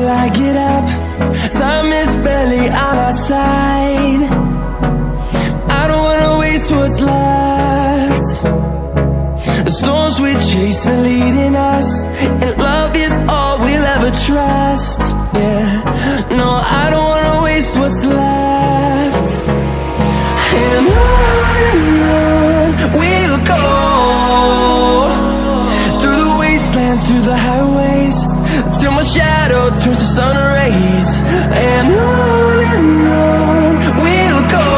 I get up. Time is barely on our side. I don't wanna waste what's left. The storms we chase are leading us, and love is all we'll ever trust. Yeah, no, I don't wanna waste what's left. And on we'll go, through the wastelands, through the highways, till my shadow turns to sun rays. And on we'll go,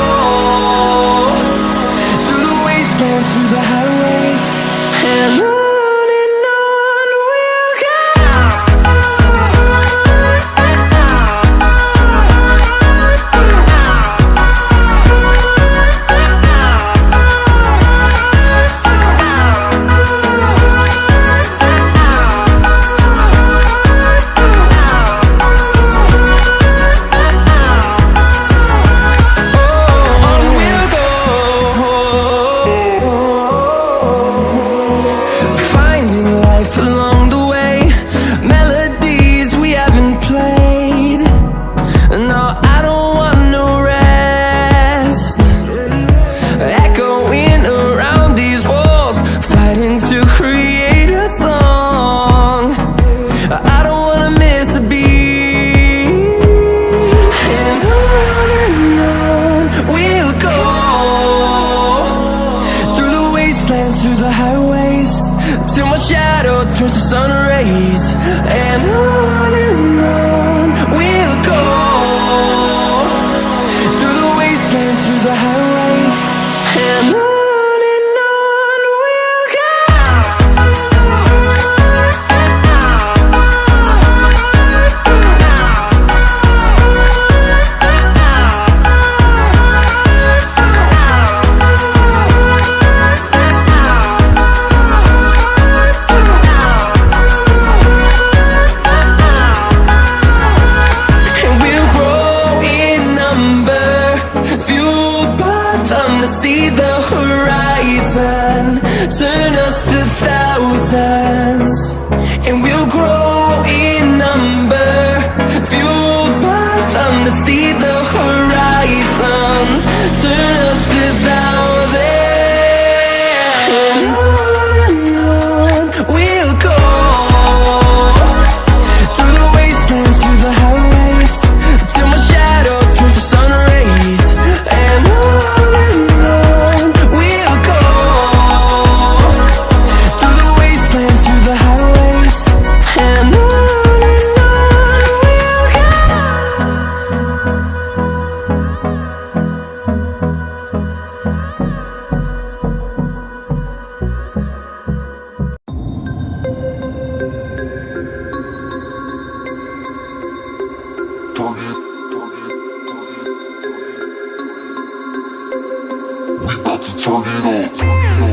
through the wastelands, through the highways, and on we'll go. Through the highways, till my shadow turns to sun rays. And on we'll go, through the wastelands, through the highways, and on we'll go. See the horizon, turn us to thousands, and we'll grow in number, fueled by them to see the horizon, turn us to thousands. And on we'll go, through the wastelands, through the highways, till my shadow turns to sun rays. And we about to turn it on. Turn it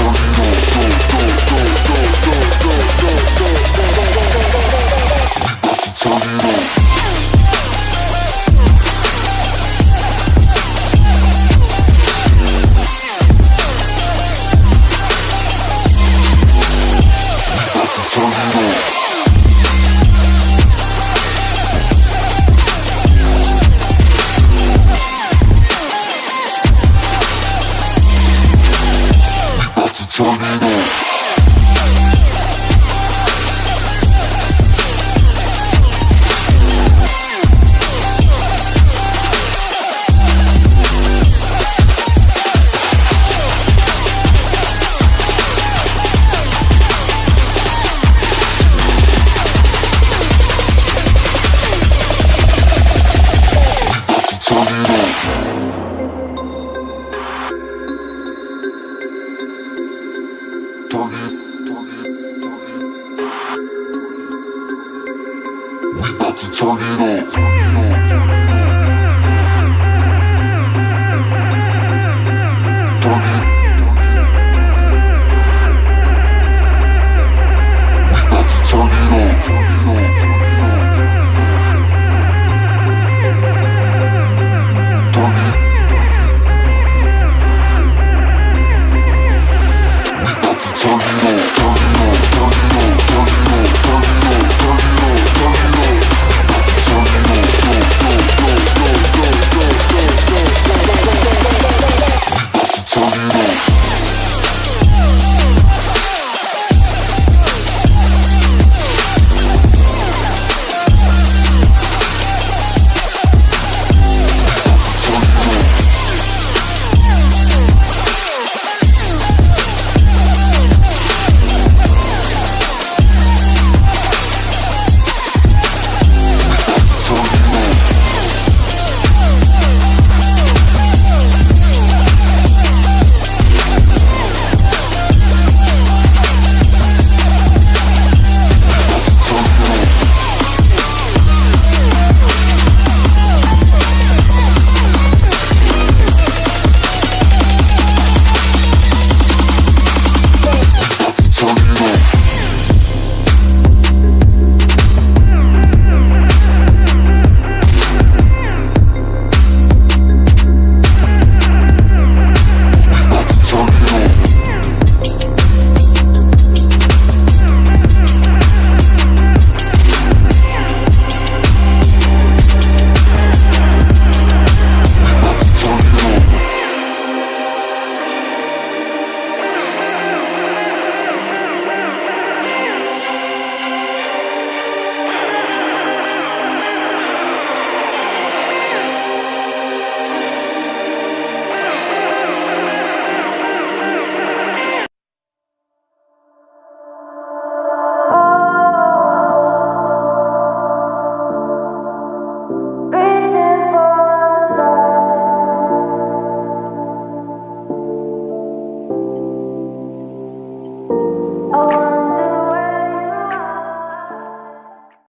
on. about to turn it up. Turn it. We about to turn it up.